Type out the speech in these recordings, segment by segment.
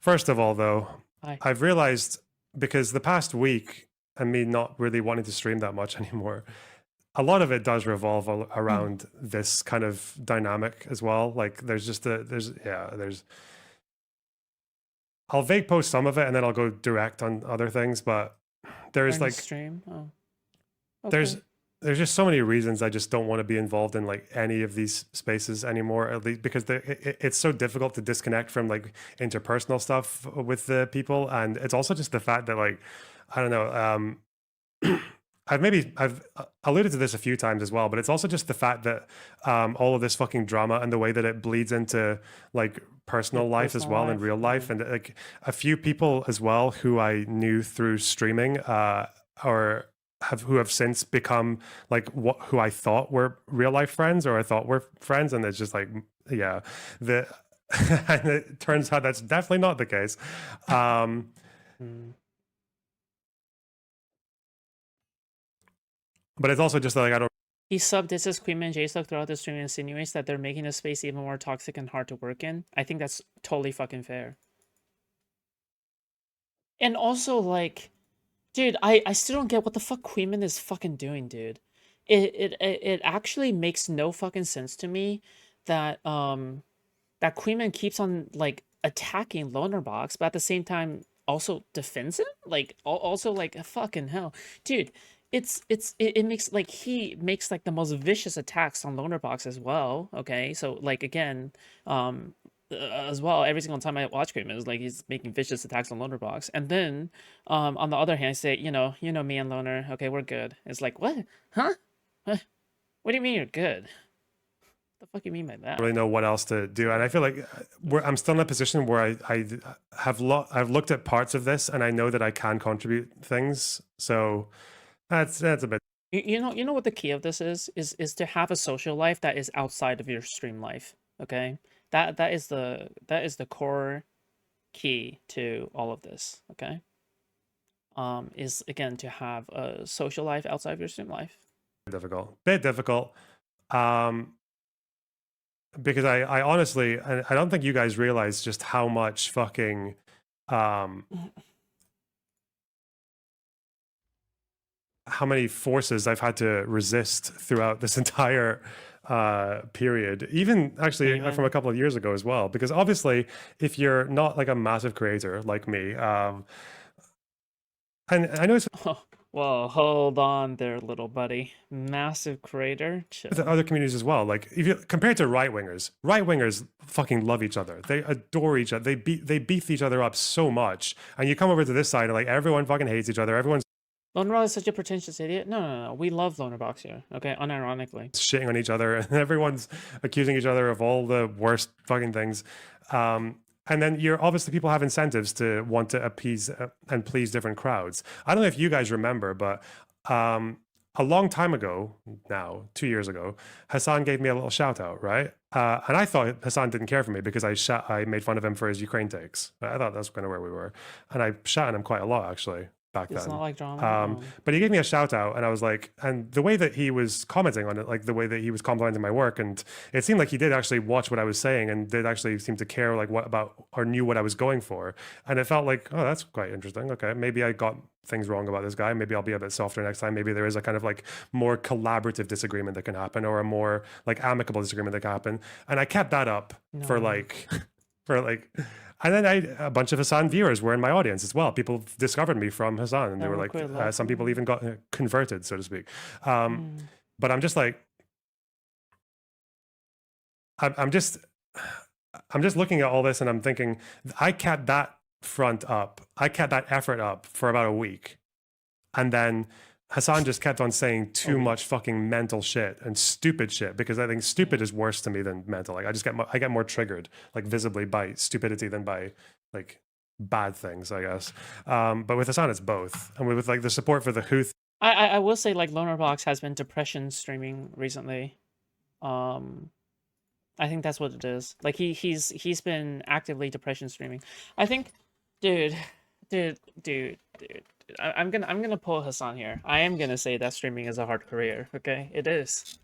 First of all, though, Hi. I've realized because the past week and me not really wanting to stream that much anymore, a lot of it does revolve around this kind of dynamic as well. Like there's just there's I'll vague post some of it and then I'll go direct on other things, but there's During the like stream? Oh, there's okay. there's just so many reasons I just don't want to be involved in like any of these spaces anymore, at least because it's so difficult to disconnect from like interpersonal stuff with the people, and it's also just the fact that like I don't know. I've alluded to this a few times as well, but it's also just the fact that all of this fucking drama and the way that it bleeds into like Your personal life as personal well and life? real life, and like a few people as well who I knew through streaming, or who have since become like what who I thought were real life friends or I thought were friends, and it's just like yeah, the and it turns out that's definitely not the case. Um, Mm. but it's also just like I don't. He subbed this as Queenman J-Stuck throughout the stream and insinuates that they're making the space even more toxic and hard to work in. I think that's totally fucking fair. And also, like, dude, I still don't get what the fuck Queenman is fucking doing, dude. It actually makes no fucking sense to me that that Queenman keeps on like attacking Lonerbox, but at the same time also defends him. Like also like fucking hell, dude. It makes like he makes like the most vicious attacks on Lonerbox as well. Okay, so like again, as well, every single time I watch Queenman is like he's making vicious attacks on Lonerbox, and then on the other hand, I say you know me and Loner, okay, we're good. It's like what, huh? What do you mean you're good? What the fuck you mean by that? Really know what else to do, and I feel like I'm still in a position where I I've looked at parts of this and I know that I can contribute things, so that's a bit You know what the key of this is to have a social life that is outside of your stream life. Okay, that is the core key to all of this. Okay, is again to have a social life outside of your stream life. difficult, um because I honestly I don't think you guys realize just how much fucking um how many forces I've had to resist throughout this entire period, even actually from a Amen. couple of years ago as well. Because obviously, if you're not like a massive creator like me, and I know it's Oh, well, hold on there, little buddy. Massive crater. with Chill. other communities as well. Like if you compared to right wingers fucking love each other. They adore each other. They beef each other up so much. And you come over to this side and like everyone fucking hates each other. Everyone's Loner is such a pretentious idiot. No. We love Lonerbox here. Okay, unironically. shitting on each other and everyone's accusing each other of all the worst fucking things. And then you're obviously people have incentives to want to appease and please different crowds. I don't know if you guys remember, but um, a long time ago now, 2 years ago, Hassan gave me a little shout out, right? And I thought Hassan didn't care for me because I made fun of him for his Ukraine takes. I thought that's kind of where we were, and I shot at him quite a lot actually back It's not then. like drama. But he gave me a shout out, and I was like, and the way that he was commenting on it, like the way that he was complimenting my work, and it seemed like he did actually watch what I was saying and did actually seem to care, like what about or knew what I was going for, and it felt like, oh, that's quite interesting. Okay, maybe I got things wrong about this guy. Maybe I'll be a bit softer next time. Maybe there is a kind of like more collaborative disagreement that can happen, or a more like amicable disagreement that can happen. And I kept that up for No. like, for like and then a bunch of Hassan viewers were in my audience as well. People discovered me from Hassan, and they That were were like, quite some people local. even got converted, so to speak. Um, Mm. but I'm just like, I'm just, I'm just looking at all this, and I'm thinking, I kept that front up, I kept that effort up for about a week, and then Hassan just kept on saying A too much week. fucking mental shit and stupid shit, because I think stupid Yeah. is worse to me than mental. Like I get more triggered like visibly by stupidity than by like bad things, I guess. But with Hassan, it's both, and with like the support for the Huth. I will say like Lonerbox has been depression streaming recently. Um, I think that's what it is. Like he's been actively depression streaming. I think, dude, dude. I'm gonna pull Hassan here. I am gonna say that streaming is a hard career. Okay, it is.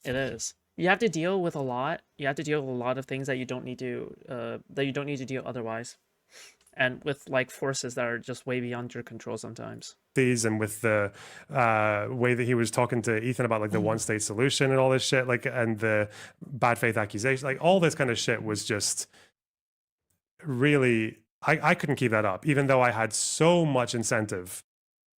It is. You have to deal with a lot. You have to deal with a lot of things that you don't need to deal otherwise. and with like forces that are just way beyond your control sometimes. And with the way that he was talking to Ethan about like the one state solution and all this shit, like, and the bad faith accusation, like all this kind of shit was just really, I couldn't keep that up, even though I had so much incentive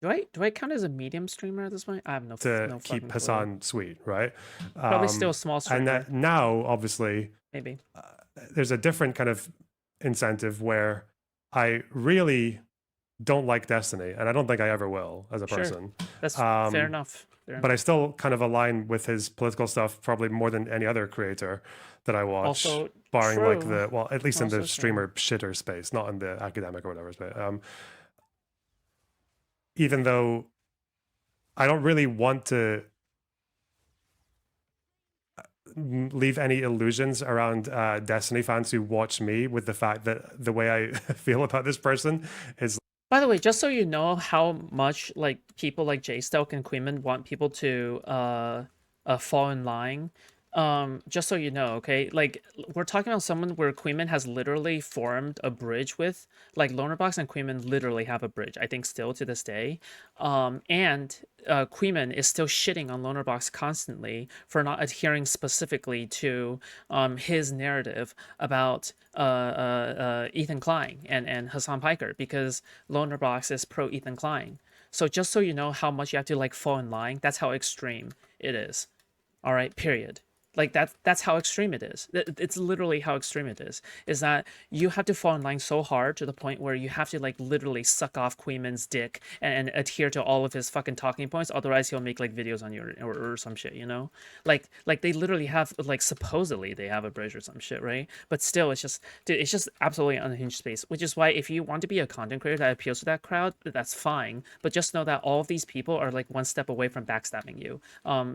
Do I count as a medium streamer at this point? I have no to fucking keep clue. Hassan sweet, right? Probably still a small And streamer, that now, obviously, maybe. there's a different kind of incentive where I really don't like Destiny, and I don't think I ever will as a Sure. person. That's fair enough. But I still kind of align with his political stuff probably more than any other creator that I watch, Also barring like true. the, well, at least in Also the true. streamer shitter space, not in the academic or whatever space. Even though I don't really want to leave any illusions around Destiny fans who watch me with the fact that the way I feel about this person is. By the way, just so you know how much like people like Jay Stoke and Queeman want people to fall in line. Just so you know, okay, like we're talking about someone where Queeman has literally formed a bridge with, like Lonerbox and Queeman literally have a bridge, I think still to this day. And Queeman is still shitting on Lonerbox constantly for not adhering specifically to his narrative about Ethan Klein and Hassan Piker, because Lonerbox is pro Ethan Klein. So just so you know how much you have to like fall in line, that's how extreme it is. All right, period. Like that's how extreme it is. It's literally how extreme it is that you have to fall in line so hard to the point where you have to like literally suck off Queeman's dick and adhere to all of his fucking talking points, otherwise he'll make like videos on you or some shit, you know. Like they literally have, like, supposedly they have a bridge or some shit, right? But still, it's just, dude, it's just absolutely unhinged space, which is why if you want to be a content creator that appeals to that crowd, that's fine, but just know that all of these people are like one step away from backstabbing you,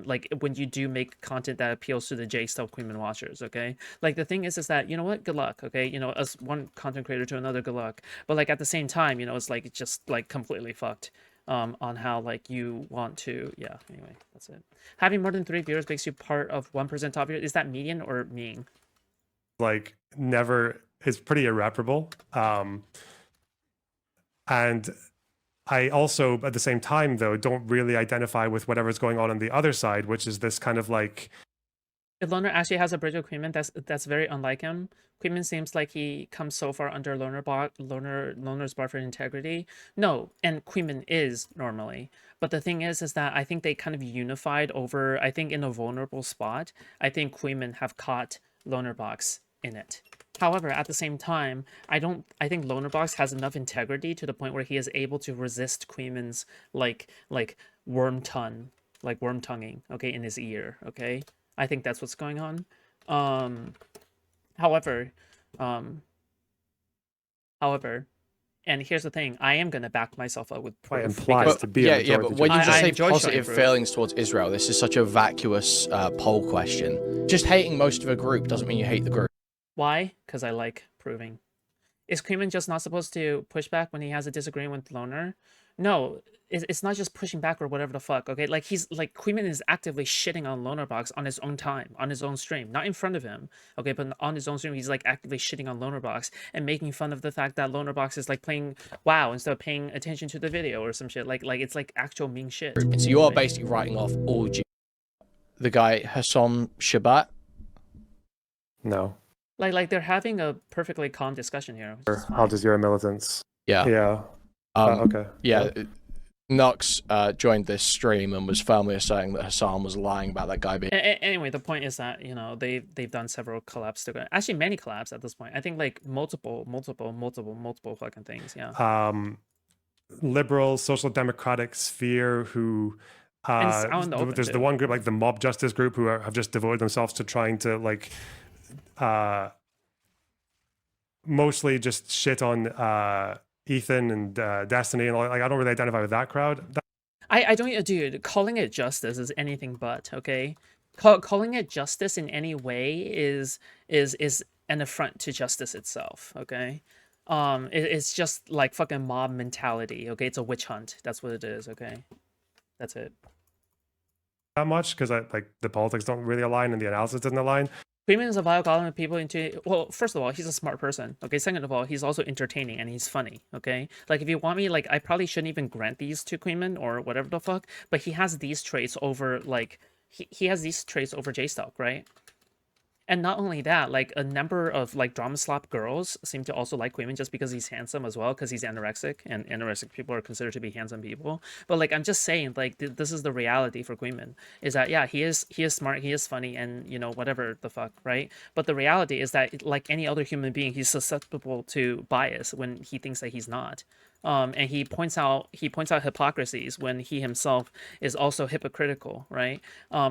like when you do make content that appeals to the J Stealth Queenman watchers, okay? Like the thing is that, you know what, good luck, okay? You know, as one content creator to another, good luck. But like at the same time, you know, it's like just like completely fucked on how like you want to, yeah, anyway, that's it. Having more than 3 viewers makes you part of 1% top viewers. Is that median or mean? Like never, is pretty irreparable. And I also, at the same time, though, don't really identify with whatever's going on the other side, which is this kind of like. If Loner actually has a bridge with Queeman, that's very unlike him. Queeman seems like he comes so far under Loner's bar for integrity. No, and Queeman is normally. But the thing is that I think they kind of unified over, I think in a vulnerable spot, I think Queeman have caught Lonerbox in it. However, at the same time, I think Lonerbox has enough integrity to the point where he is able to resist Queeman's like worm tongue, like worm tonguing, okay, in his ear, okay? I think that's what's going on. However, and here's the thing, I am gonna back myself up with proof. Implies to be a but when you just say enjoy positive showing proof. feelings towards Israel, this is such a vacuous poll question. Just hating most of a group doesn't mean you hate the group. Why? Because I like proving. Is Queeman just not supposed to push back when he has a disagreement with Loner? No, it's not just pushing back or whatever the fuck, okay? Like, he's like, Queeman is actively shitting on Lonerbox on his own time, on his own stream, not in front of him, okay? But on his own stream, he's like actively shitting on Lonerbox and making fun of the fact that Lonerbox is like playing WoW instead of paying attention to the video or some shit. Like it's like actual mean shit. And so you are basically writing off all the guy Hassan Shabbat. No. Like they're having a perfectly calm discussion here. Al Jazeera militants. Yeah. Yeah. Okay. Yeah. Nux joined this stream and was firmly saying that Hassan was lying about that guy being. Anyway, the point is that, you know, they've done several collabs together. Actually, many collabs at this point. I think like multiple fucking things. Yeah. Liberal, social democratic sphere who. There's the one group, like the mob justice group, who have just devoted themselves to trying to like. Mostly just shit on Ethan and Destiny and all. Like, I don't really identify with that crowd. I don't, dude. Calling it justice is anything but, okay. Calling it justice in any way is an affront to justice itself, okay. It's just like fucking mob mentality, okay. It's a witch hunt. That's what it is, okay. That's it. That much because I like the politics don't really align and the analysis doesn't align. Queeman is a vile goblin of people into. Well, first of all, he's a smart person. Okay. Second of all, he's also entertaining and he's funny. Okay. Like if you want me, like I probably shouldn't even grant these to Queeman or whatever the fuck. But he has these traits over like he has these traits over J-Stalk, right? And not only that, like a number of like drama slop girls seem to also like Queeman just because he's handsome as well, because he's anorexic, and anorexic people are considered to be handsome people. But like I'm just saying, like this is the reality for Queeman, is that yeah, he is smart, he is funny, and you know whatever the fuck, right? But the reality is that like any other human being, he's susceptible to bias when he thinks that he's not. And he points out hypocrisies when he himself is also hypocritical, right?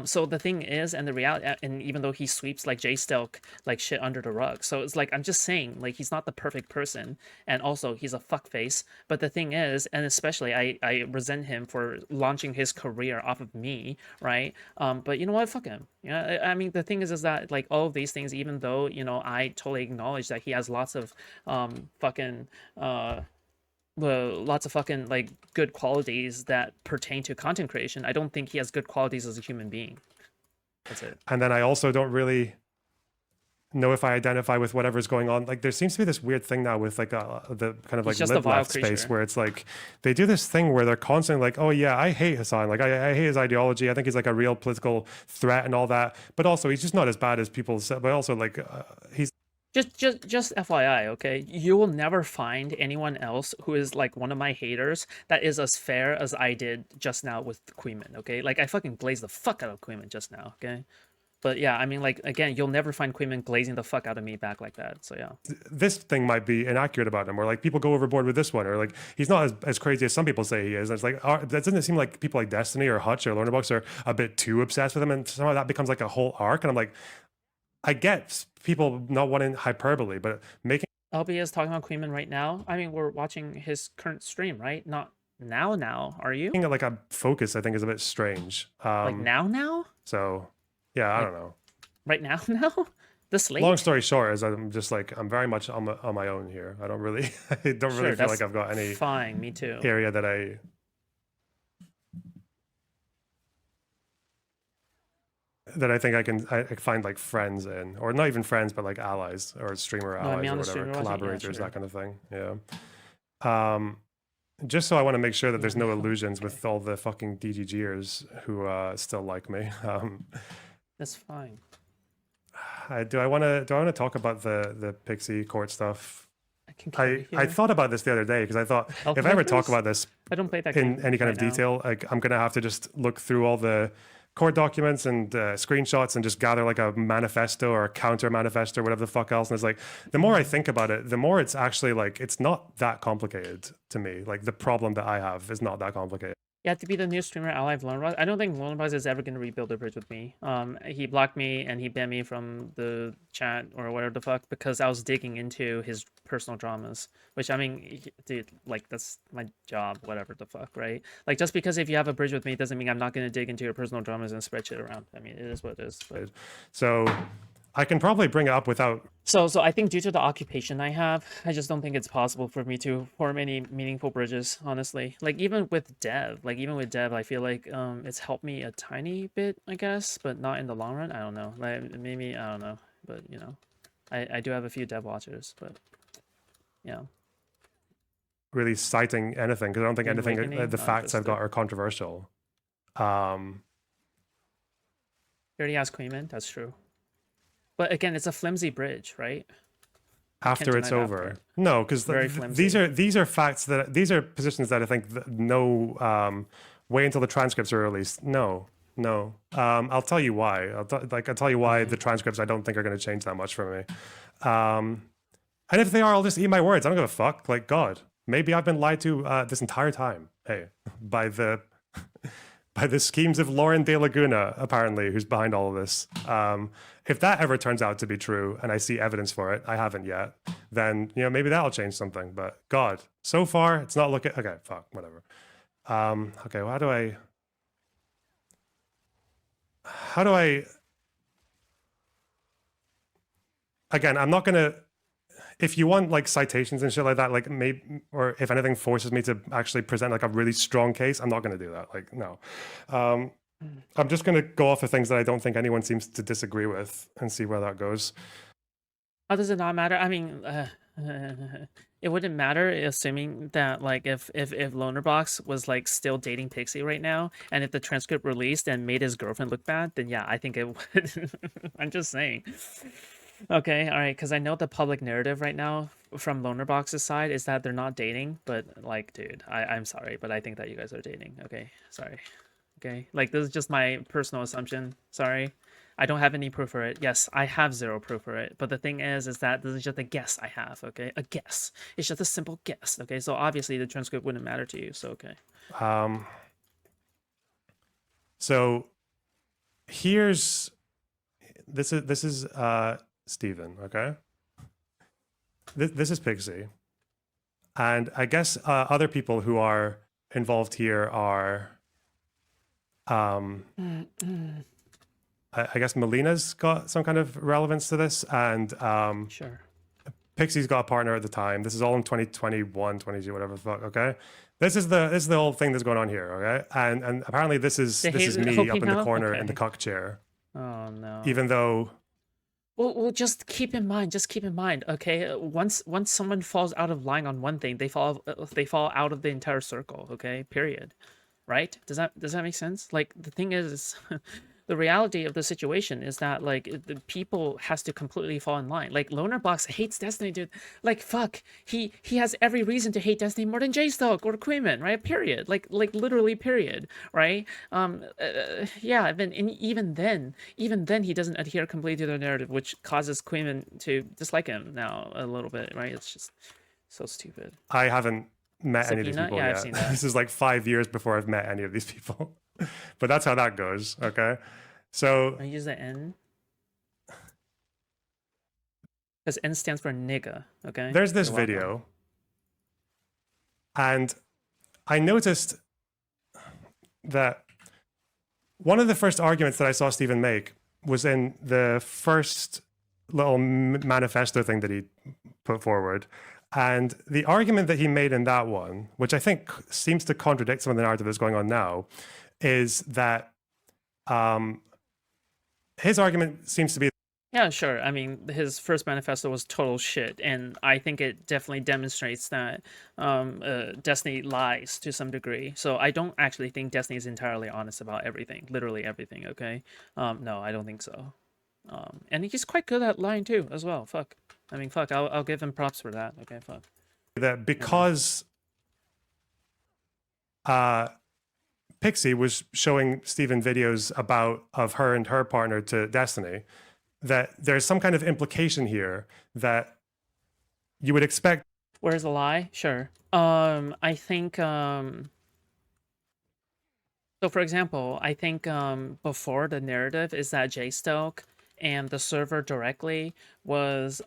So the thing is, and the reality, and even though he sweeps like Jay Stelk like shit under the rug, so it's like I'm just saying, like he's not the perfect person, and also he's a fuckface. But the thing is, and especially I resent him for launching his career off of me, right? But you know what, fuck him. Yeah, I mean the thing is that like all of these things, even though you know I totally acknowledge that he has lots of fucking lots of fucking like good qualities that pertain to content creation, I don't think he has good qualities as a human being. That's it. And then I also don't really know if I identify with whatever's going on. Like there seems to be this weird thing now with like the kind of like just a lib vile left space creature. where it's like they do this thing where they're constantly like, oh yeah, I hate Hassan. Like I hate his ideology. I think he's like a real political threat and all that. But also he's just not as bad as people say. But also like he's Just FYI, okay? You will never find anyone else who is like one of my haters that is as fair as I did just now with Queeman, okay? Like I fucking glazed the fuck out of Queeman just now, okay? But yeah, I mean, like again, you'll never find Queeman glazing the fuck out of me back like that. So yeah. this thing might be inaccurate about him, or like people go overboard with this one, or like he's not as crazy as some people say he is. And it's like that doesn't seem like people like Destiny or Hutch or Lonerbox are a bit too obsessed with him, and somehow that becomes like a whole arc. And I'm like, I get people not wanting hyperbole, but making LB is talking about Queeman right now. I mean, we're watching his current stream, right? Not now, are you? it like a focus, I think, is a bit strange. Like now? So yeah, I Like- don't know. Right now? This late? Long story short is I'm just like I'm very much on my own here. I don't really I don't Sure, really feel that's like I've got any Fine, me too. area that I think I can find like friends in, or not even friends, but like allies or streamer No, I mean, allies on or the stream whatever, you're watching, yeah, collaborators, sure. that kind of thing. Yeah. Just so I want to make sure that there's no illusions with all the fucking DGGers who still like me. That's fine. Do I want to talk about the Pixie court stuff? I can carry I here. thought about this the other day because I thought Health if I ever talk Micros? about this I don't play that in game any kind of right now. detail, like I'm gonna have to just look through all the court documents and screenshots and just gather like a manifesto or a counter manifesto or whatever the fuck else. And it's like the more I think about it, the more it's actually like it's not that complicated to me. Like the problem that I have is not that complicated. You have to be the new streamer ally of Lonerbox. I don't think Lonerbox is ever going to rebuild a bridge with me. He blocked me and he banned me from the chat or whatever the fuck because I was digging into his personal dramas. Which, I mean, dude, like, that's my job, whatever the fuck, right? Like, just because if you have a bridge with me doesn't mean I'm not going to dig into your personal dramas and spread shit around. I mean, it is what it is. But... So I can probably bring it up without... So I think due to the occupation I have, I just don't think it's possible for me to form any meaningful bridges, honestly. Like even with dev, I feel like it's helped me a tiny bit, I guess, but not in the long run. I don't know. Like maybe I don't know, but you know, I do have a few dev watchers, but yeah. Really citing anything because I don't think anything Awakening? the Not facts I've got interested. are controversial. You already asked Queeman, that's true. But again, it's a flimsy bridge, right? After it's deny that over, part. no, because Very these are facts that these are positions that I think no wait until the transcripts are released. No. I'll tell you why. I'll tell you why the transcripts I don't think are going to change that much for me. And if they are, I'll just eat my words. I don't give a fuck. Like God, maybe I've been lied to this entire time. Hey, by the schemes of Lauren De Laguna, apparently, who's behind all of this. If that ever turns out to be true, and I see evidence for it, I haven't yet, then, you know, maybe that'll change something. But God, so far, it's not looking... Okay, fuck, whatever. Okay, well, how do I... Again, I'm not going to... If you want like citations and shit like that, like maybe, or if anything forces me to actually present like a really strong case, I'm not going to do that. Like, no. I'm just going to go off of things that I don't think anyone seems to disagree with and see where that goes. How does it not matter? I mean, it wouldn't matter, assuming that like if Lonerbox was like still dating Pixie right now, and if the transcript released and made his girlfriend look bad, then yeah, I think it would. I'm just saying. Okay, all right, because I know the public narrative right now from Lonerbox's side is that they're not dating, but like, dude, I'm sorry, but I think that you guys are dating. Okay, sorry. Okay, like this is just my personal assumption. Sorry. I don't have any proof for it. Yes, I have zero proof for it. But the thing is that this is just a guess I have, okay? A guess. It's just a simple guess, okay? So obviously the transcript wouldn't matter to you, so okay. So here's this is Steven, okay? This is Pixie. And I guess other people who are involved here are I guess Melina's got some kind of relevance to this, and Sure. Pixie's got a partner at the time. This is all in 2021, 22, whatever the fuck. Okay, this is the whole thing that's going on here. Okay, and apparently this is me up in the corner in the cuck chair. Oh no. Even though. Well, just keep in mind. Okay, once someone falls out of line on one thing, they fall out of the entire circle. Okay, period. Right? Does that make sense? Like the thing is, the reality of the situation is that like the people has to completely fall in line. Like Lonerbox hates Destiny, dude. Like fuck, he has every reason to hate Destiny more than J-Stoke or Queeman, right? Period. Like literally, period. Right? Yeah. Even then he doesn't adhere completely to the narrative, which causes Queeman to dislike him now a little bit, right? It's just so stupid. I haven't met any of these Sabina? people Yeah, I've yet. seen that. This is like 5 years before I've met any of these people. But that's how that goes. Okay, so I use the N because N stands for nigga. Okay. there's this You're welcome. video, and I noticed that one of the first arguments that I saw Stephen make was in the first little manifesto thing that he put forward. And the argument that he made in that one, which I think seems to contradict some of the narrative that's going on now, is that his argument seems to be. Yeah, sure. I mean, his first manifesto was total shit, and I think it definitely demonstrates that Destiny lies to some degree. So I don't actually think Destiny is entirely honest about everything, literally everything. Okay, no, I don't think so. And he's quite good at lying too, as well. Fuck. I mean, fuck. I'll give him props for that. Okay, fuck. That because Pixie was showing Steven videos of her and her partner to Destiny, that there's some kind of implication here that you would expect. Where's the lie? Sure. I think so for example, I think before the narrative is that J-Stoke and the server directly was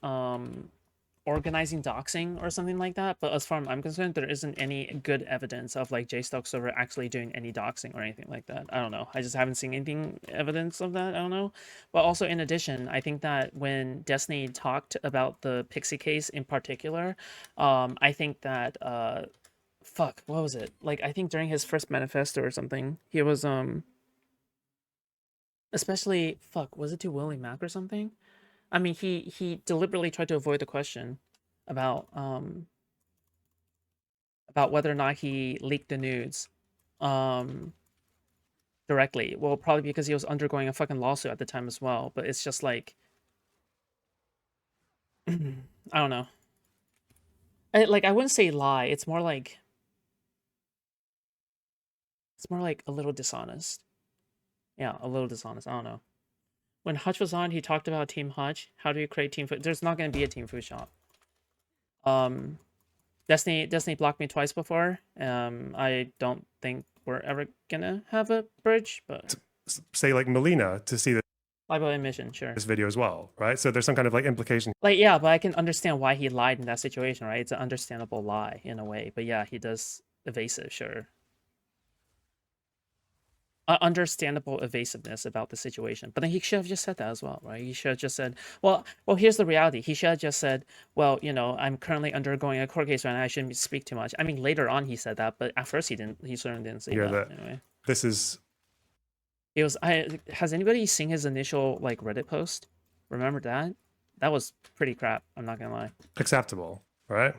organizing doxing or something like that, but as far as I'm concerned, there isn't any good evidence of like J-Stoke server actually doing any doxing or anything like that. I don't know. I just haven't seen anything evidence of that. I don't know. But also in addition, I think that when Destiny talked about the Pixie case in particular, I think that fuck, what was it? Like I think during his first manifesto or something, he was especially fuck, was it to Willie Mack or something? I mean, he deliberately tried to avoid the question about whether or not he leaked the nudes directly. Well, probably because he was undergoing a fucking lawsuit at the time as well. But it's just like I don't know. I wouldn't say lie. It's more like a little dishonest. Yeah, a little dishonest. I don't know. When Hutch was on, he talked about Team Hutch. How do you create Team Food? There's not going to be a Team Food shop. Destiny blocked me twice before. I don't think we're ever gonna have a bridge, but Say like Melina to see liable admission, sure. this video as well, right? So there's some kind of like implication. Like yeah, but I can understand why he lied in that situation, right? It's an understandable lie in a way, but yeah, he does evasive, sure. Understandable evasiveness about the situation. But then he should have just said that as well, right? He should have just said, well, here's the reality. He should have just said, well, you know, I'm currently undergoing a court case right now. I shouldn't speak too much. I mean, later on he said that, but at first he certainly didn't say that. Anyway. This is He was. Has anybody seen his initial like Reddit post? Remember that? That was pretty crap. I'm not gonna lie. Acceptable, right?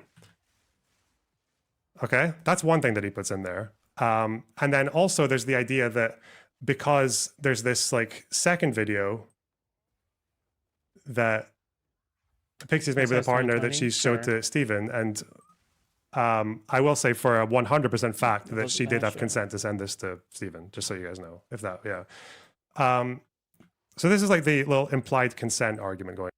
Okay, that's one thing that he puts in there. And then also there's the idea that because there's this like second video that Pixie's made with a partner that she showed to Steven, and I will say for a 100% fact that she did have consent to send this to Steven, just so you guys know. If that, yeah. So this is like the little implied consent argument going.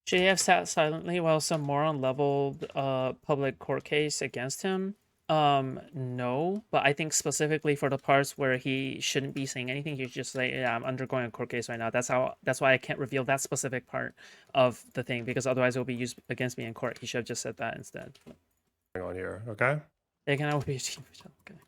Should he have sat silently while some moron leveled public court case against him? No, but I think specifically for the parts where he shouldn't be saying anything, he should just say, "Yeah, I'm undergoing a court case right now." That's why I can't reveal that specific part of the thing, because otherwise it will be used against me in court. He should have just said that instead. On here, okay? They can be okay.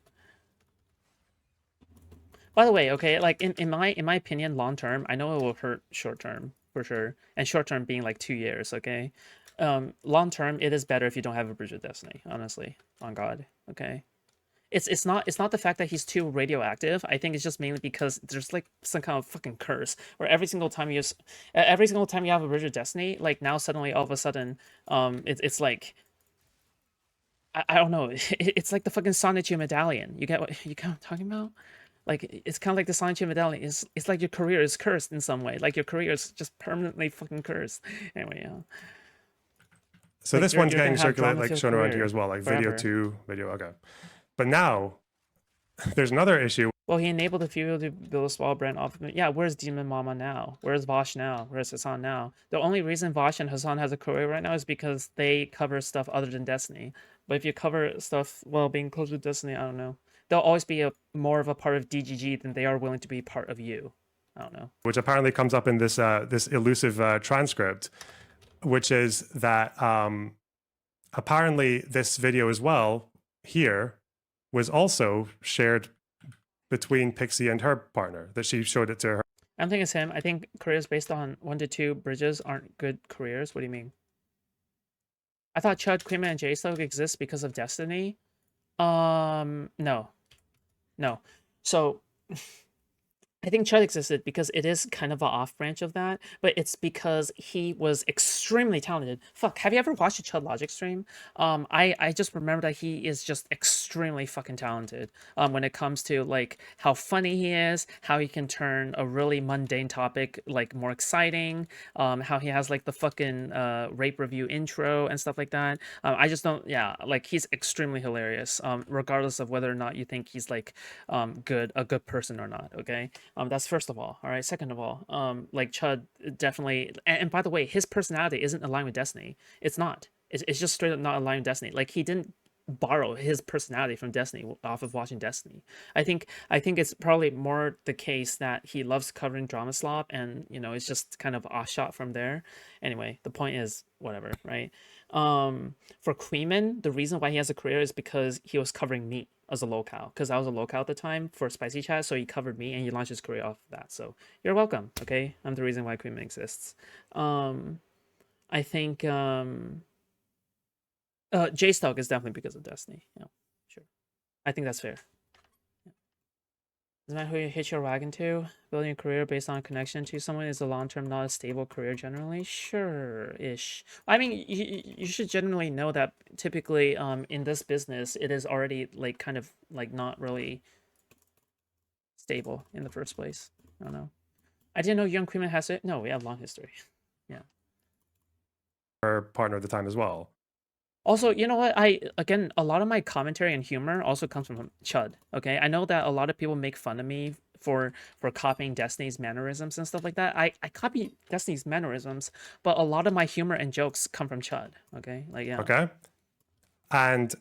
By the way, okay, like in my opinion, long term, I know it will hurt short term for sure, and short term being like 2 years, okay. Long term, it is better if you don't have a Bridge of Destiny, honestly, on God, okay. It's not the fact that he's too radioactive. I think it's just mainly because there's like some kind of fucking curse where every single time you have a Bridge of Destiny, like now suddenly all of a sudden, it's like I don't know, it's like the fucking Sonichu medallion. You get what I'm talking about? Like, it's kind of like the Sonichu medallion. It's like your career is cursed in some way. Like, your career is just permanently fucking cursed. Anyway, yeah. So like this one's getting circulated, like shown around here as well, like forever. video 2, video, okay. But now, there's another issue. Well, he enabled the people to build a small brand off of it. Yeah, where's Demon Mama now? Where's Vosh now? Where's Hassan now? The only reason Vosh and Hassan has a career right now is because they cover stuff other than Destiny. But if you cover stuff while being close with Destiny, I don't know. They'll always be more of a part of DGG than they are willing to be part of you. I don't know. Which apparently comes up in this this elusive transcript, which is that apparently this video as well here was also shared between Pixie and her partner, that she showed it to her. I don't think it's him. I think careers based on 1 to 2 bridges aren't good careers. What do you mean? I thought Chud, Quima, and J-Slug exist because of Destiny. No. So I think Chud existed because it is kind of an off branch of that, but it's because he was extremely talented. Fuck, have you ever watched a Chud Logic stream? I just remember that he is just extremely fucking talented. When it comes to like how funny he is, how he can turn a really mundane topic like more exciting, how he has like the fucking rape review intro and stuff like that. I just don't, yeah, like he's extremely hilarious. Regardless of whether or not you think he's like a good person or not. Okay. That's first of all. All right. Second of all, like Chud definitely, and by the way, his personality isn't aligned with Destiny. It's not. It's just straight up not aligned with Destiny. Like he didn't borrow his personality from Destiny off of watching Destiny. I think it's probably more the case that he loves covering drama slop, and you know, it's just kind of offshot from there. Anyway, the point is whatever, right? For Queeman, the reason why he has a career is because he was covering me as a locale, because I was a locale at the time for Spicy Chat, so he covered me and he launched his career off of that. So you're welcome. Okay, I'm the reason why Queeman exists. I think J-Stock is definitely because of Destiny. Yeah, sure. I think that's fair. Doesn't matter who you hitch your wagon to. Building a career based on a connection to someone is a long-term, not a stable career generally. Sure-ish. I mean, you should generally know that typically in this business, it is already like kind of like not really stable in the first place. I don't know. I didn't know Young Queeman has it. No, we have a long history. Yeah. Her partner at the time as well. Also, you know what? Again, a lot of my commentary and humor also comes from Chud. Okay, I know that a lot of people make fun of me for copying Destiny's mannerisms and stuff like that. I copy Destiny's mannerisms, but a lot of my humor and jokes come from Chud. Okay, like yeah. Okay. And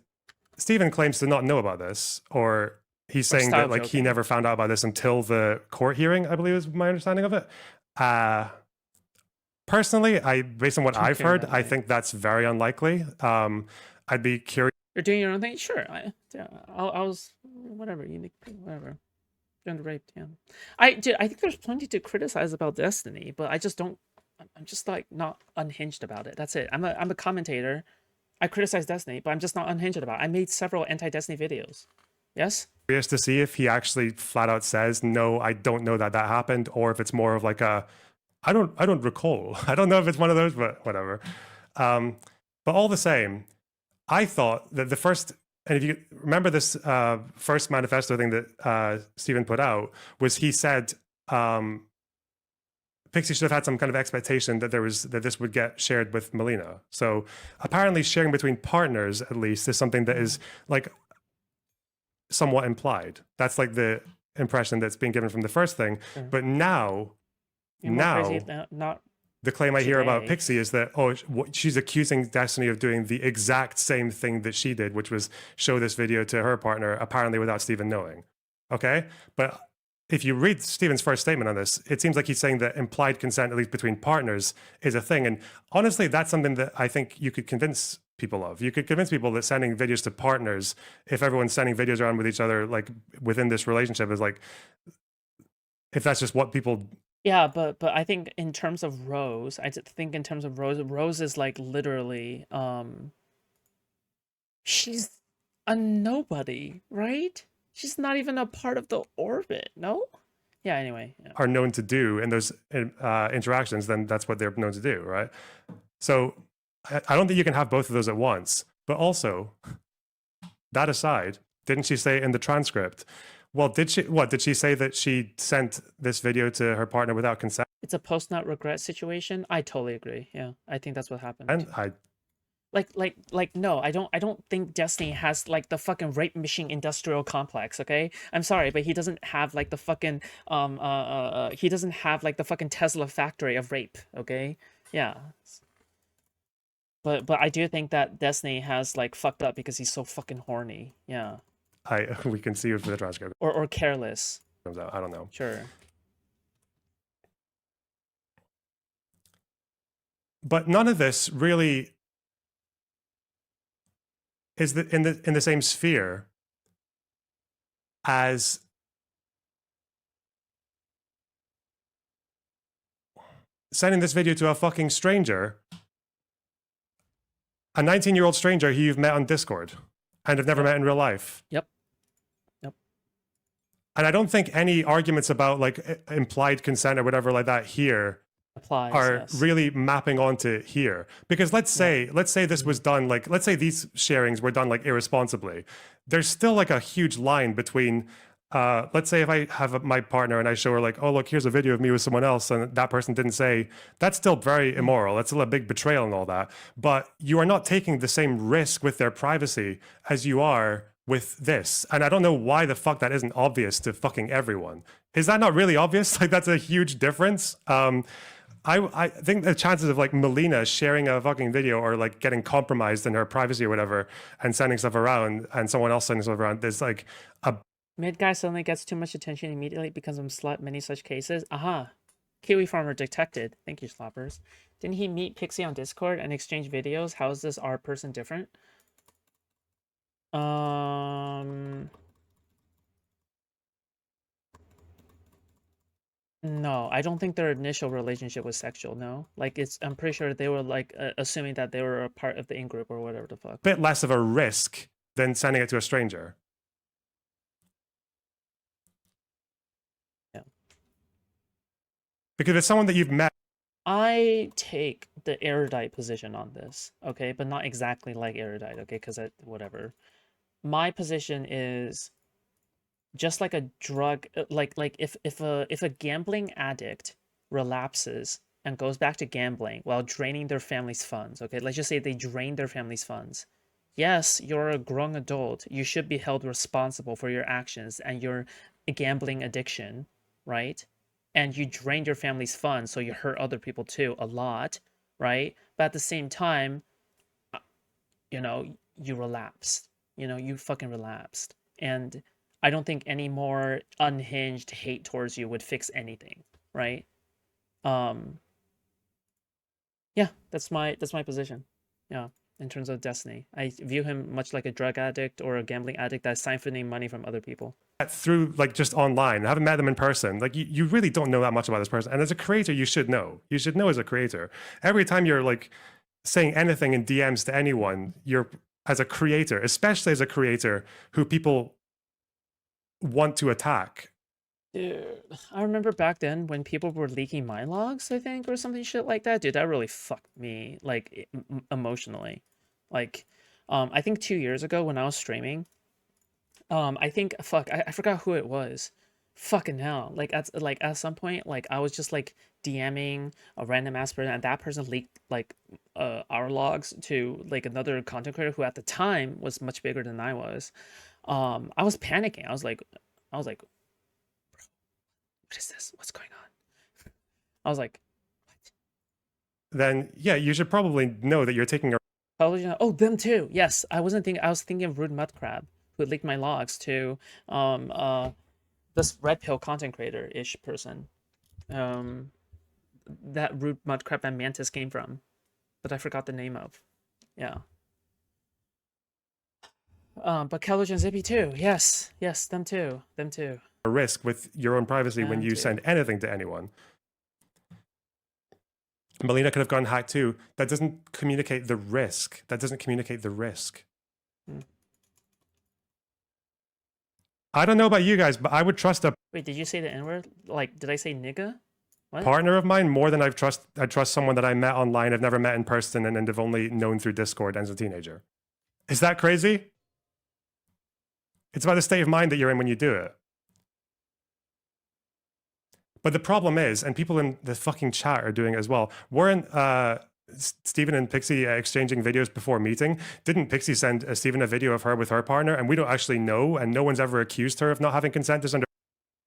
Steven claims to not know about this, or he's saying that like he never found out about this until the court hearing, I believe is my understanding of it. Personally, based on what I've heard, I think that's very unlikely. I'd be curious. You're doing your own thing? Sure. I was whatever, unique, whatever. Gender raped, yeah. I think there's plenty to criticize about Destiny, but I just don't. I'm just like not unhinged about it. That's it. I'm a commentator. I criticize Destiny, but I'm just not unhinged about it. I made several anti-Destiny videos. Yes. curious to see if he actually flat out says, no, I don't know that that happened, or if it's more of like a, I don't recall. I don't know if it's one of those, but whatever. But all the same, I thought that the first, and if you remember this first manifesto thing that Stephen put out, was he said Pixie should have had some kind of expectation that this would get shared with Melina. So apparently sharing between partners, at least, is something that is like somewhat implied. That's like the impression that's being given from the first thing. But now not the claim I hear about today. Pixie is that, oh, she's accusing Destiny of doing the exact same thing that she did, which was show this video to her partner, apparently without Stephen knowing. Okay? But if you read Stephen's first statement on this, it seems like he's saying that implied consent, at least between partners, is a thing. And honestly, that's something that I think you could convince people of. You could convince people that sending videos to partners, if everyone's sending videos around with each other, like within this relationship, is like, if that's just what people. Yeah, but I think in terms of Rose, Rose is like literally, she's a nobody, right? She's not even a part of the orbit, no? Yeah, anyway. Yeah. Are known to do in those interactions, then that's what they're known to do, right? So I don't think you can have both of those at once. But also, that aside, didn't she say in the transcript, well, did she say that she sent this video to her partner without consent? It's a post-nut regret situation. I totally agree. Yeah, I think that's what happened. And no, I don't think Destiny has like the fucking rape machine industrial complex, okay? I'm sorry, but he doesn't have like the fucking he doesn't have like the fucking Tesla factory of rape, okay? Yeah. But I do think that Destiny has like fucked up because he's so fucking horny. Yeah. We can see if the transcript or careless comes out. I don't know. Sure. But none of this really is in the same sphere as sending this video to a fucking stranger, a 19-year-old stranger who you've met on Discord and have never met in real life. Yep. And I don't think any arguments about like implied consent or whatever like that here applies, really mapping onto here. Because let's say this was done like, let's say these sharings were done like irresponsibly. There's still like a huge line between, let's say if I have my partner and I show her like, oh, look, here's a video of me with someone else, and that person didn't say, that's still very immoral. That's still a big betrayal and all that. But you are not taking the same risk with their privacy as you are with this. And I don't know why the fuck that isn't obvious to fucking everyone. Is that not really obvious? Like, that's a huge difference. I think the chances of like Melina sharing a fucking video or like getting compromised in her privacy or whatever and sending stuff around and someone else sending stuff around, there's like a mid guy suddenly gets too much attention immediately becomes a slut. Many such cases. Aha. Kiwi farmer detected. Thank you, sloppers. Didn't he meet Pixie on Discord and exchange videos? How is this our person different? No, I don't think their initial relationship was sexual. No, like I'm pretty sure they were like assuming that they were a part of the in group or whatever the fuck. Bit less of a risk than sending it to a stranger. Yeah. Because it's someone that you've met. I take the erudite position on this, okay, but not exactly like erudite, okay, because whatever. My position is just like a drug, like if a gambling addict relapses and goes back to gambling while draining their family's funds, okay, let's just say they drain their family's funds. Yes, you're a grown adult. You should be held responsible for your actions and your gambling addiction, right? And you drained your family's funds, so you hurt other people too a lot, right? But at the same time, you know, you relapsed. You know, you fucking relapsed. And I don't think any more unhinged hate towards you would fix anything, right? Yeah, that's my position. Yeah, in terms of Destiny. I view him much like a drug addict or a gambling addict that's siphoning money from other people. Through like just online, I haven't met them in person. Like you really don't know that much about this person. And as a creator, you should know. You should know as a creator. Every time you're like saying anything in DMs to anyone, you're as a creator, especially as a creator who people want to attack. Dude, I remember back then when people were leaking my logs, I think, or something shit like that. Dude, that really fucked me, like, emotionally. Like, I think 2 years ago when I was streaming, I think, fuck, I forgot who it was. Fucking hell. At some point, like, I was just, like, DMing a random ass person, and that person leaked, like, our logs to, like, another content creator who at the time was much bigger than I was. I was panicking. I was like, what is this? What's going on? I was like, Then yeah, you should probably know that you're taking a oh, them too. Yes, I was thinking of Rude Mudcrab, who leaked my logs to this red pill content creator ish person. That Rude Mudcrab and Mantis came from, but I forgot the name of. Yeah. But Kellogg and Zippy too. Yes, them too. risk with your own privacy when you send anything to anyone. Melina could have gone hacked too. That doesn't communicate the risk. I don't know about you guys, but I would trust a Wait, did you say the N-word? Like, did I say nigga? What? partner of mine more than I trust someone that I met online, I've never met in person, and have only known through Discord as a teenager. Is that crazy? It's about the state of mind that you're in when you do it. But the problem is, and people in the fucking chat are doing it as well, weren't Stephen and Pixie exchanging videos before meeting? Didn't Pixie send Stephen a video of her with her partner? And we don't actually know, and no one's ever accused her of not having consent to send her.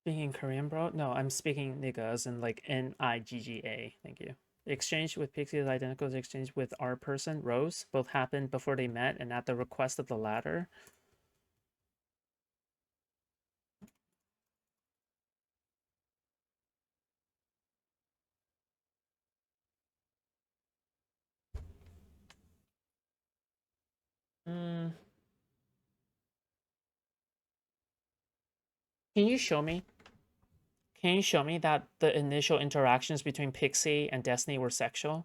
Speaking Korean, bro? No, I'm speaking nigga as in like Nigga. Thank you. The exchange with Pixie is identical to the exchange with our person, Rose. Both happened before they met and at the request of the latter. Can you show me? Can you show me that the initial interactions between Pixie and Destiny were sexual?